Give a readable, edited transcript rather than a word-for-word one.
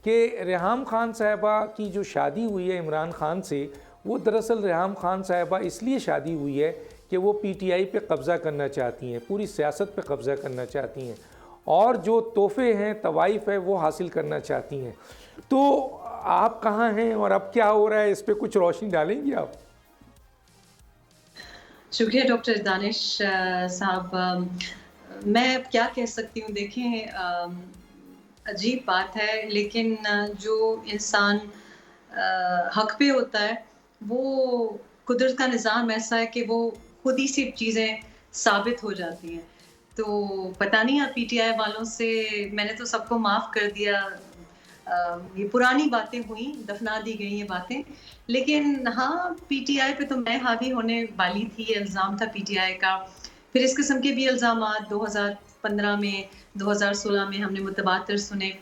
कि रेहाम खान साहिबा की जो शादी हुई है इमरान खान से, वो दरअसल रेहाम खान साहिबा इसलिए शादी हुई है कि वो पीटीआई पे कब्ज़ा करना चाहती हैं, पूरी सियासत पे कब्ज़ा करना चाहती हैं और जो तोहफ़े हैं, तवाइफ़ है, वो हासिल करना चाहती हैं। तो आप कहाँ हैं और अब क्या हो रहा है, इस पे कुछ रोशनी डालेंगी आप? शुक्रिया डॉक्टर दानिश साहब। मैं अब क्या कह सकती हूँ, देखें अजीब बात है लेकिन जो इंसान हक पे होता है, वो कुदरत का निज़ाम ऐसा है कि वो खुद ही से चीज़ें साबित हो जाती हैं। तो पता नहीं अब पीटीआई वालों से मैंने तो सबको माफ़ कर दिया। ये पुरानी बातें हुई, दफ़ना दी गई ये बातें। लेकिन हाँ, पीटीआई पे तो मैं हावी होने वाली थी, ये इल्ज़ाम था पीटीआई का। फिर इस किस्म के भी इल्ज़ामात 2015 में, 2016 में हमने मुतबातर सुने।